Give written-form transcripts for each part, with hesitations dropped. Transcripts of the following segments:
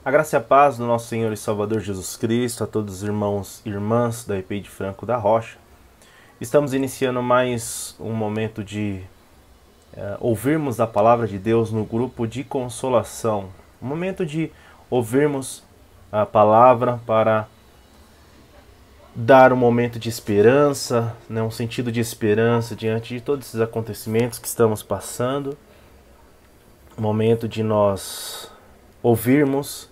A graça e a paz do nosso Senhor e Salvador Jesus Cristo, a todos os irmãos e irmãs da EPI de Franco da Rocha. Estamos iniciando mais um momento de ouvirmos a palavra de Deus no grupo de consolação. Um momento de ouvirmos a palavra para dar um momento de esperança, um sentido de esperança diante de todos esses acontecimentos que estamos passando. Um momento de nós ouvirmos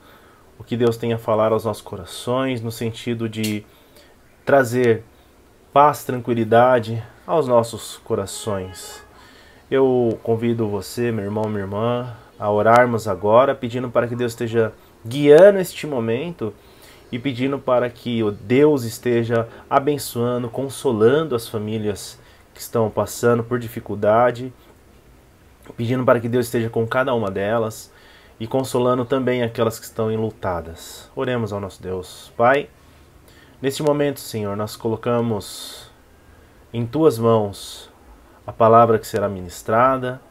o que Deus tem a falar aos nossos corações, no sentido de trazer paz, tranquilidade aos nossos corações. Eu convido você, meu irmão, minha irmã, a orarmos agora, pedindo para que Deus esteja guiando este momento e pedindo para que o Deus esteja abençoando, consolando as famílias que estão passando por dificuldade, pedindo para que Deus esteja com cada uma delas e consolando também aquelas que estão enlutadas. Oremos ao nosso Deus. Pai, neste momento, Senhor, nós colocamos em Tuas mãos a palavra que será ministrada,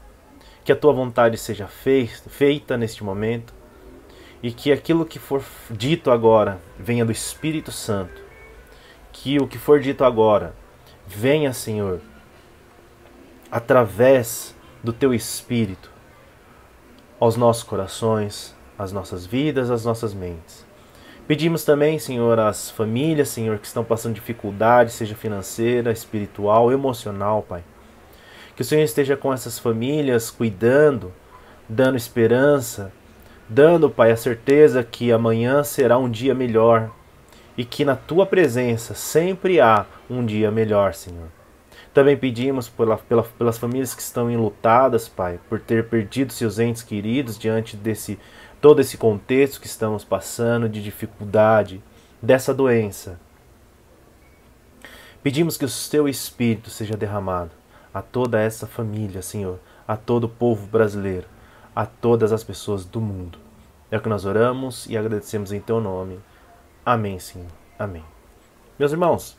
que a Tua vontade seja feita neste momento e que aquilo que for dito agora venha do Espírito Santo. Que o que for dito agora venha, Senhor, através do Teu Espírito, aos nossos corações, às nossas vidas, às nossas mentes. Pedimos também, Senhor, às famílias, Senhor, que estão passando dificuldade, seja financeira, espiritual, emocional, Pai. Que o Senhor esteja com essas famílias, cuidando, dando esperança, dando, Pai, a certeza que amanhã será um dia melhor e que na Tua presença sempre há um dia melhor, Senhor. Também pedimos pelas famílias que estão enlutadas, Pai, por ter perdido seus entes queridos diante desse todo esse contexto que estamos passando de dificuldade, dessa doença. Pedimos que o Teu Espírito seja derramado a toda essa família, Senhor, a todo o povo brasileiro, a todas as pessoas do mundo. É o que nós oramos e agradecemos em Teu nome. Amém, Senhor. Amém. Meus irmãos,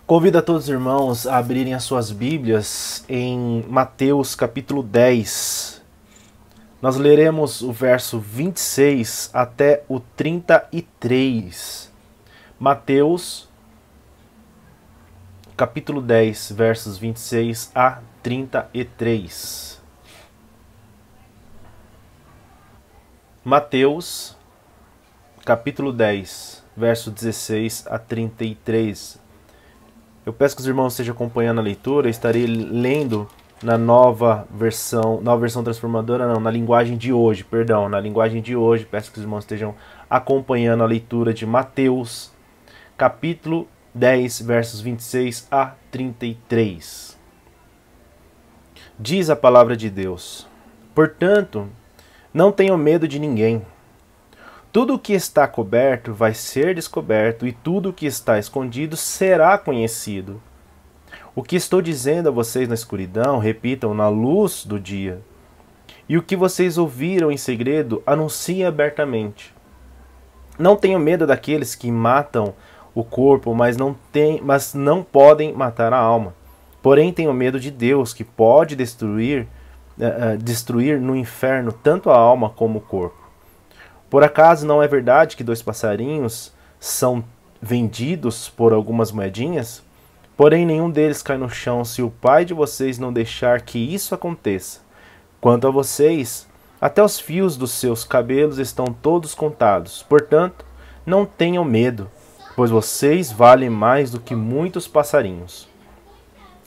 convido a todos os irmãos a abrirem as suas Bíblias em Mateus capítulo 10. Nós leremos o verso 26 até o 33. Mateus capítulo 10, versos 26 a 33. Mateus capítulo 10, verso 16 a 33. Eu peço que os irmãos estejam acompanhando a leitura. Eu estarei lendo na nova versão transformadora, não, na linguagem de hoje, perdão, na linguagem de hoje. Peço que os irmãos estejam acompanhando a leitura de Mateus, capítulo 10, versos 26 a 33. Diz a palavra de Deus: portanto, não tenham medo de ninguém. Tudo o que está coberto vai ser descoberto, e tudo o que está escondido será conhecido. O que estou dizendo a vocês na escuridão, repitam na luz do dia. E o que vocês ouviram em segredo, anunciem abertamente. Não tenham medo daqueles que matam o corpo, mas não podem matar a alma. Porém, tenham medo de Deus, que pode destruir no inferno tanto a alma como o corpo. Por acaso não é verdade que 2 passarinhos são vendidos por algumas moedinhas? Porém, nenhum deles cai no chão se o Pai de vocês não deixar que isso aconteça. Quanto a vocês, até os fios dos seus cabelos estão todos contados. Portanto, não tenham medo, pois vocês valem mais do que muitos passarinhos.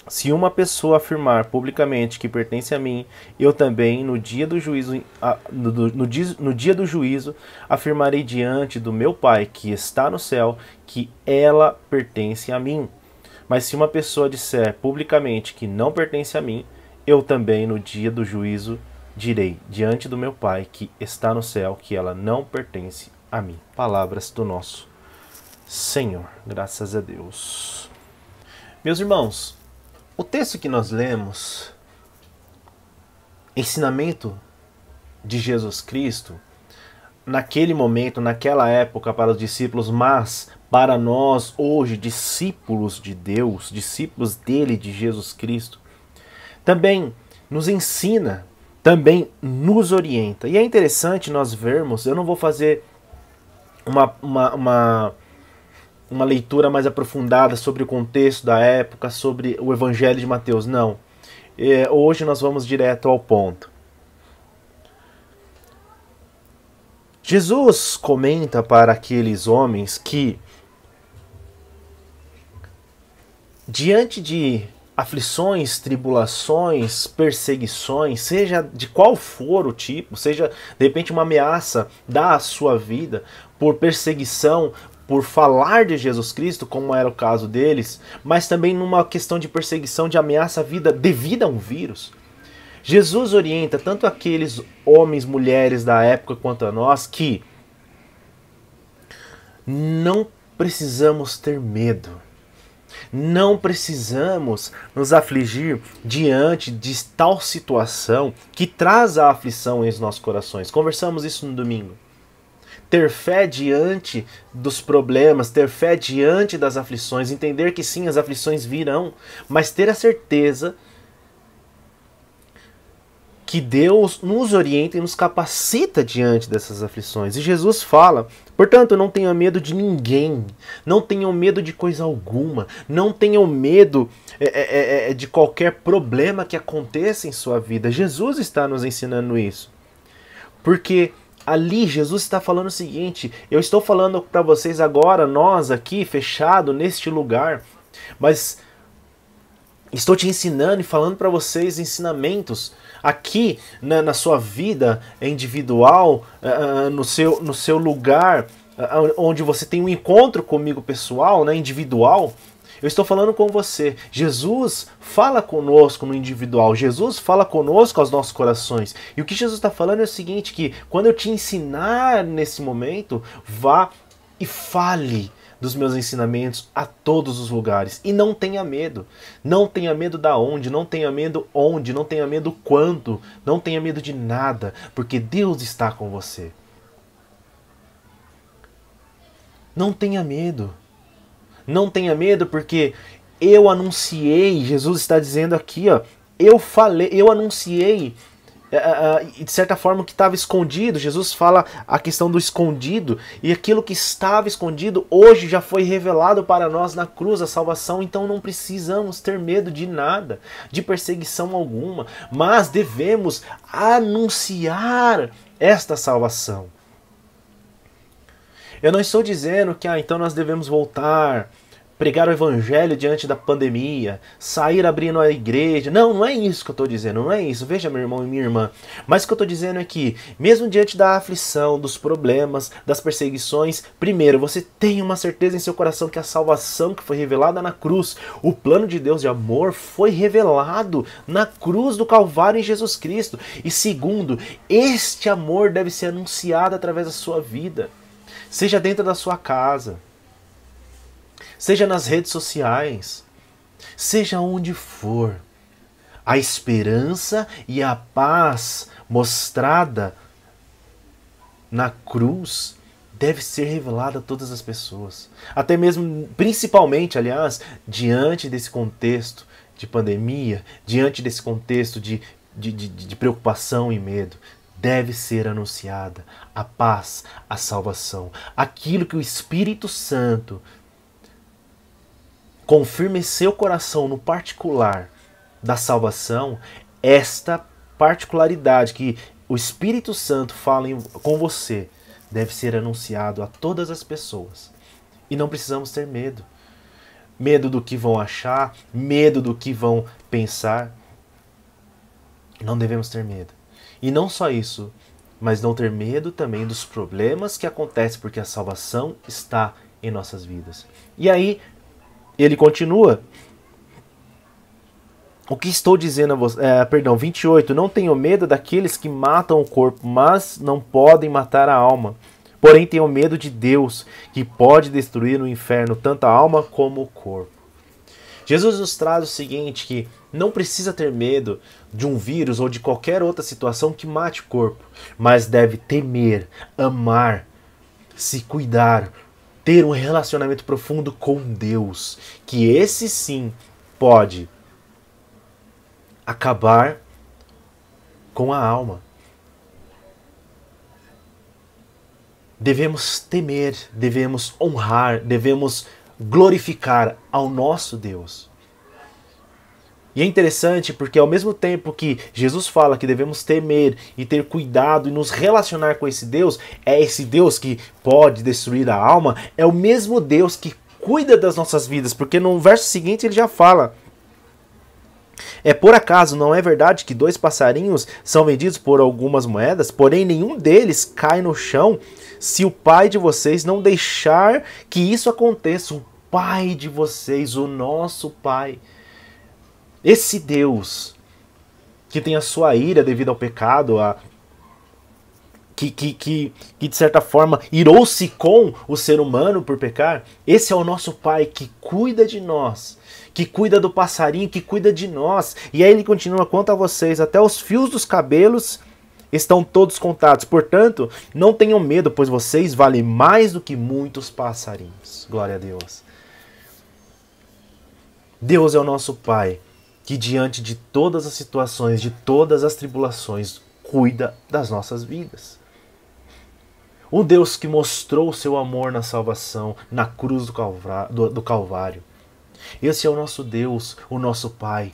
Se uma pessoa afirmar publicamente que pertence a mim, eu também, no dia do juízo, afirmarei diante do meu Pai, que está no céu, que ela pertence a mim. Mas se uma pessoa disser publicamente que não pertence a mim, eu também, no dia do juízo, direi diante do meu Pai, que está no céu, que ela não pertence a mim. Palavras do nosso Senhor. Graças a Deus. Meus irmãos, o texto que nós lemos, ensinamento de Jesus Cristo, naquele momento, naquela época para os discípulos, mas para nós hoje, discípulos de Deus, discípulos dele, de Jesus Cristo, também nos ensina também nos orienta. E é interessante nós vermos, eu não vou fazer uma leitura mais aprofundada sobre o contexto da época, sobre o Evangelho de Mateus, não. Hoje nós vamos direto ao ponto. Jesus comenta para aqueles homens que, diante de aflições, tribulações, perseguições, seja de qual for o tipo, seja de repente uma ameaça da sua vida, por perseguição, por falar de Jesus Cristo, como era o caso deles, mas também numa questão de perseguição, de ameaça à vida devido a um vírus. Jesus orienta tanto aqueles homens, mulheres da época quanto a nós que não precisamos ter medo. Não precisamos nos afligir diante de tal situação que traz a aflição em nossos corações. Conversamos isso no domingo. Ter fé diante dos problemas, ter fé diante das aflições, entender que sim, as aflições virão, mas ter a certeza que Deus nos orienta e nos capacita diante dessas aflições. E Jesus fala, portanto, não tenham medo de ninguém, não tenham medo de coisa alguma, não tenham medo de qualquer problema que aconteça em sua vida. Jesus está nos ensinando isso. Porque ali Jesus está falando o seguinte, eu estou falando para vocês agora, nós aqui, fechado neste lugar, mas estou te ensinando e falando para vocês ensinamentos aqui na sua vida individual, no seu lugar, onde você tem um encontro comigo pessoal, individual. Eu estou falando com você. Jesus fala conosco no individual. Jesus fala conosco aos nossos corações. E o que Jesus está falando é o seguinte, que quando eu te ensinar nesse momento, vá e fale dos meus ensinamentos a todos os lugares. E não tenha medo. Não tenha medo da onde, não tenha medo onde, não tenha medo quanto, não tenha medo de nada, porque Deus está com você. Não tenha medo. Não tenha medo porque eu anunciei, Jesus está dizendo aqui, eu falei, eu anunciei, de certa forma o que estava escondido. Jesus fala a questão do escondido, e aquilo que estava escondido hoje já foi revelado para nós na cruz, a salvação. Então não precisamos ter medo de nada, de perseguição alguma, mas devemos anunciar esta salvação. Eu não estou dizendo que então nós devemos voltar, pregar o evangelho diante da pandemia, sair abrindo a igreja. Não, não é isso que eu estou dizendo, não é isso. Veja, meu irmão e minha irmã. Mas o que eu estou dizendo é que, mesmo diante da aflição, dos problemas, das perseguições, primeiro, você tem uma certeza em seu coração que a salvação que foi revelada na cruz, o plano de Deus de amor foi revelado na cruz do Calvário em Jesus Cristo. E segundo, este amor deve ser anunciado através da sua vida. Seja dentro da sua casa, seja nas redes sociais, seja onde for. A esperança e a paz mostrada na cruz deve ser revelada a todas as pessoas. Até mesmo, principalmente, aliás, diante desse contexto de pandemia, diante desse contexto de preocupação e medo, deve ser anunciada a paz, a salvação. Aquilo que o Espírito Santo confirma em seu coração no particular da salvação, esta particularidade que o Espírito Santo fala com você, deve ser anunciado a todas as pessoas. E não precisamos ter medo. Medo do que vão achar, medo do que vão pensar. Não devemos ter medo. E não só isso, mas não ter medo também dos problemas que acontecem, porque a salvação está em nossas vidas. E aí, ele continua. O que estou dizendo a você? 28. Não tenham medo daqueles que matam o corpo, mas não podem matar a alma. Porém, tenham medo de Deus, que pode destruir no inferno tanto a alma como o corpo. Jesus nos traz o seguinte, que não precisa ter medo de um vírus ou de qualquer outra situação que mate o corpo, mas deve temer, amar, se cuidar, ter um relacionamento profundo com Deus, que esse sim pode acabar com a alma. Devemos temer, devemos honrar, devemos glorificar ao nosso Deus. E é interessante porque ao mesmo tempo que Jesus fala que devemos temer e ter cuidado e nos relacionar com esse Deus, é esse Deus que pode destruir a alma, é o mesmo Deus que cuida das nossas vidas, porque no verso seguinte ele já fala: por acaso não é verdade que 2 passarinhos são vendidos por algumas moedas, porém nenhum deles cai no chão se o Pai de vocês não deixar que isso aconteça. O Pai de vocês, o nosso Pai. Esse Deus que tem a sua ira devido ao pecado, que de certa forma irou-se com o ser humano por pecar, esse é o nosso Pai que cuida de nós, que cuida do passarinho, que cuida de nós. E aí ele continua: quanto a vocês, até os fios dos cabelos estão todos contados. Portanto, não tenham medo, pois vocês valem mais do que muitos passarinhos. Glória a Deus. Deus é o nosso Pai, que diante de todas as situações, de todas as tribulações, cuida das nossas vidas. O Deus que mostrou o seu amor na salvação, na cruz do Calvário. Esse é o nosso Deus, o nosso Pai,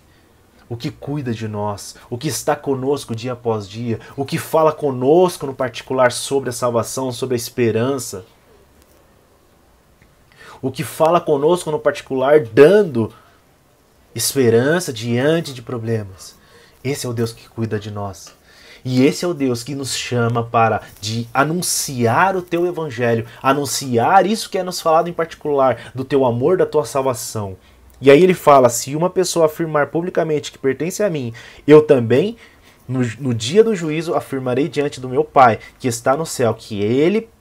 o que cuida de nós, o que está conosco dia após dia, o que fala conosco no particular sobre a salvação, sobre a esperança, o que fala conosco no particular dando esperança diante de problemas. Esse é o Deus que cuida de nós. E esse é o Deus que nos chama para anunciar o teu evangelho, anunciar isso que é nos falado em particular, do teu amor, da tua salvação. E aí ele fala: se uma pessoa afirmar publicamente que pertence a mim, eu também, no dia do juízo, afirmarei diante do meu Pai, que está no céu, que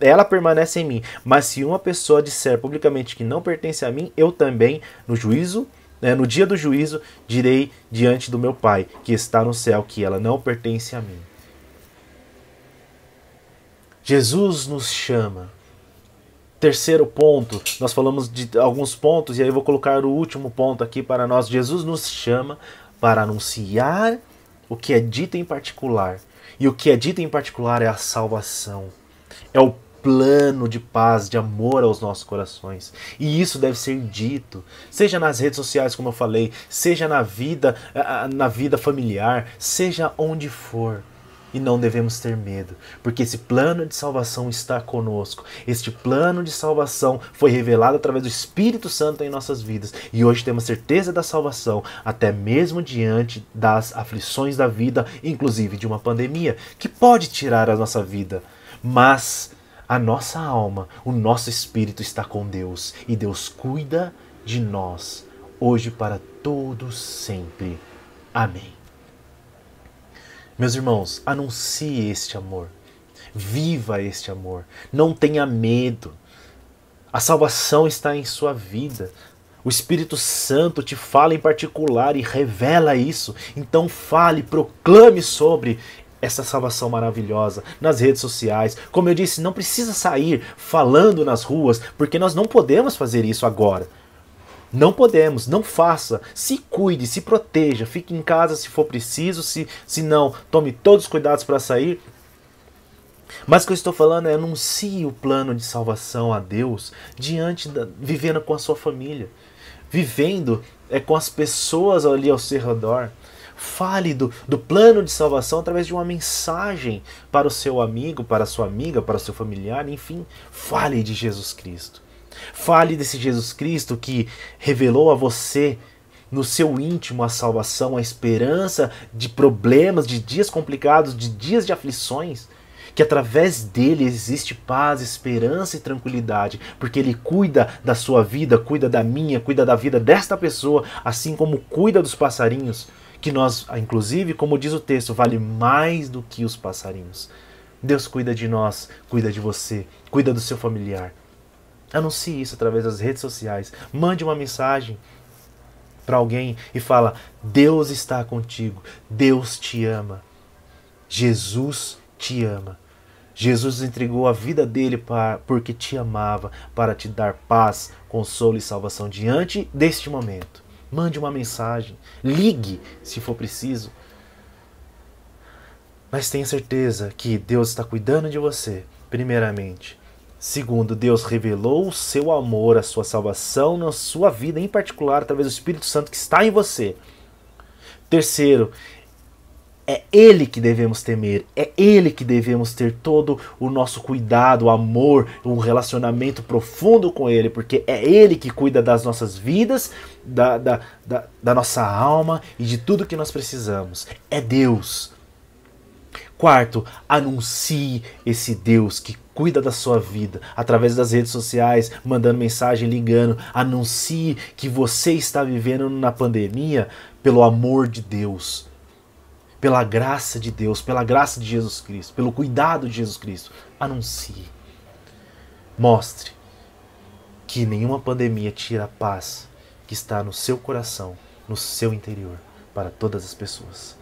ela permanece em mim. Mas se uma pessoa disser publicamente que não pertence a mim, eu também, no dia do juízo, direi diante do meu Pai, que está no céu, que ela não pertence a mim. Jesus nos chama. Terceiro ponto, nós falamos de alguns pontos, e aí eu vou colocar o último ponto aqui para nós. Jesus nos chama para anunciar o que é dito em particular. E o que é dito em particular é a salvação. É o plano de paz, de amor aos nossos corações. E isso deve ser dito, seja nas redes sociais, como eu falei, seja na vida familiar, seja onde for. E não devemos ter medo, porque esse plano de salvação está conosco. Este plano de salvação foi revelado através do Espírito Santo em nossas vidas. E hoje temos certeza da salvação, até mesmo diante das aflições da vida, inclusive de uma pandemia, que pode tirar a nossa vida. Mas a nossa alma, o nosso espírito está com Deus. E Deus cuida de nós, hoje para todos sempre. Amém. Meus irmãos, anuncie este amor. Viva este amor. Não tenha medo. A salvação está em sua vida. O Espírito Santo te fala em particular e revela isso. Então fale, proclame sobre essa salvação maravilhosa nas redes sociais. Como eu disse, não precisa sair falando nas ruas, porque nós não podemos fazer isso agora. Não podemos, não faça. Se cuide, se proteja, fique em casa se for preciso, se não, tome todos os cuidados para sair. Mas o que eu estou falando é: anuncie o plano de salvação a Deus vivendo com a sua família, vivendo com as pessoas ali ao seu redor. Fale do plano de salvação através de uma mensagem para o seu amigo, para a sua amiga, para o seu familiar, enfim. Fale de Jesus Cristo. Fale desse Jesus Cristo que revelou a você, no seu íntimo, a salvação, a esperança de problemas, de dias complicados, de dias de aflições, que através dele existe paz, esperança e tranquilidade, porque ele cuida da sua vida, cuida da minha, cuida da vida desta pessoa, assim como cuida dos passarinhos, que nós, inclusive, como diz o texto, vale mais do que os passarinhos. Deus cuida de nós, cuida de você, cuida do seu familiar. Anuncie isso através das redes sociais. Mande uma mensagem para alguém e fala: Deus está contigo, Deus te ama, Jesus te ama. Jesus entregou a vida dele porque te amava, para te dar paz, consolo e salvação diante deste momento. Mande uma mensagem, ligue se for preciso. Mas tenha certeza que Deus está cuidando de você, primeiramente. Segundo, Deus revelou o seu amor, a sua salvação na sua vida, em particular, através do Espírito Santo que está em você. Terceiro, é Ele que devemos temer, é Ele que devemos ter todo o nosso cuidado, o amor, um relacionamento profundo com Ele, porque é Ele que cuida das nossas vidas, da nossa alma e de tudo que nós precisamos. É Deus. Quarto, anuncie esse Deus que cuida da sua vida, através das redes sociais, mandando mensagem, ligando. Anuncie que você está vivendo na pandemia pelo amor de Deus, pela graça de Deus, pela graça de Jesus Cristo, pelo cuidado de Jesus Cristo. Anuncie. Mostre que nenhuma pandemia tira a paz que está no seu coração, no seu interior, para todas as pessoas.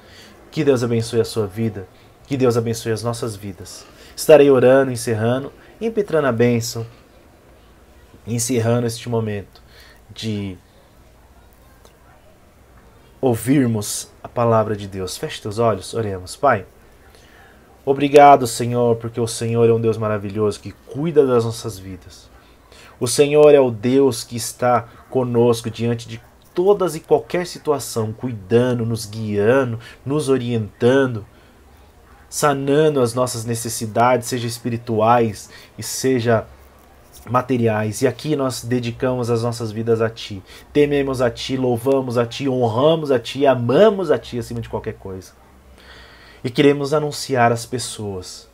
Que Deus abençoe a sua vida, que Deus abençoe as nossas vidas. Estarei orando, encerrando, impetrando a bênção, encerrando este momento de ouvirmos a palavra de Deus. Feche teus olhos, oremos. Pai, obrigado, Senhor, porque o Senhor é um Deus maravilhoso que cuida das nossas vidas. O Senhor é o Deus que está conosco diante de todas e qualquer situação, cuidando, nos guiando, nos orientando, sanando as nossas necessidades, seja espirituais e seja materiais. E aqui nós dedicamos as nossas vidas a Ti. Tememos a Ti, louvamos a Ti, honramos a Ti, amamos a Ti acima de qualquer coisa. E queremos anunciar às pessoas,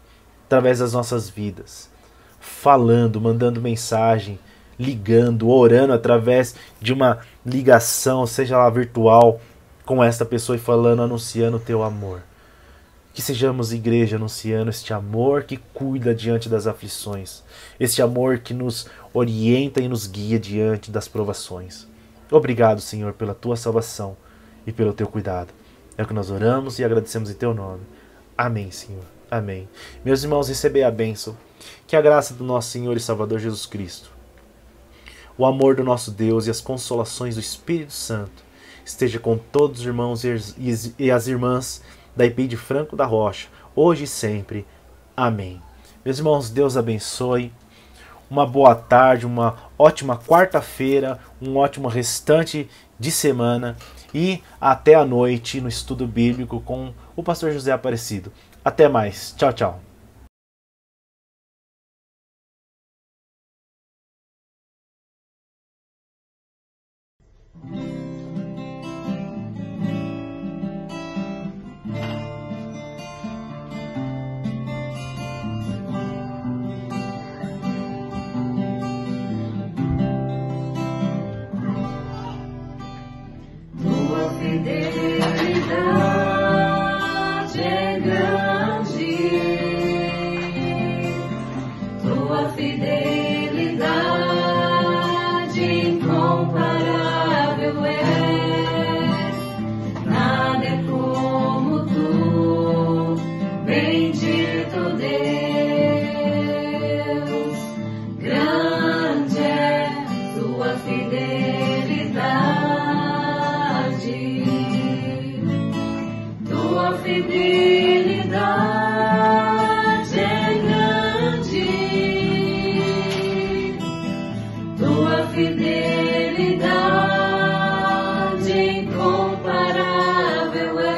através das nossas vidas, falando, mandando mensagem, ligando, orando através de uma ligação, seja lá virtual, com esta pessoa e falando, anunciando o Teu amor. Que sejamos igreja anunciando este amor que cuida diante das aflições, este amor que nos orienta e nos guia diante das provações. Obrigado, Senhor, pela Tua salvação e pelo Teu cuidado. É o que nós oramos e agradecemos em Teu nome. Amém, Senhor. Amém. Meus irmãos, recebei a bênção. Que a graça do nosso Senhor e Salvador Jesus Cristo, o amor do nosso Deus e as consolações do Espírito Santo esteja com todos os irmãos e as irmãs da IP de Franco da Rocha, hoje e sempre. Amém. Meus irmãos, Deus abençoe. Uma boa tarde, uma ótima quarta-feira, um ótimo restante de semana e até a noite no estudo bíblico com o pastor José Aparecido. Até mais. Tchau, tchau. Fidelidade é grande, tua fidelidade incomparável é, nada é como tu, bendito Deus, grande é tua fidelidade. Tua fidelidade é grande, tua fidelidade incomparável é,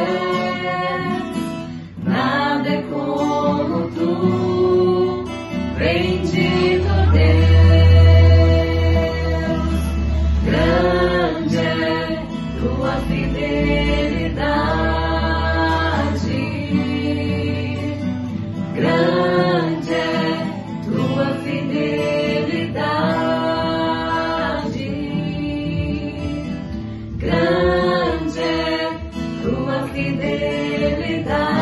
nada é como tu, bendito Deus, grande é tua fidelidade. Grande é tua fidelidade, grande é tua fidelidade.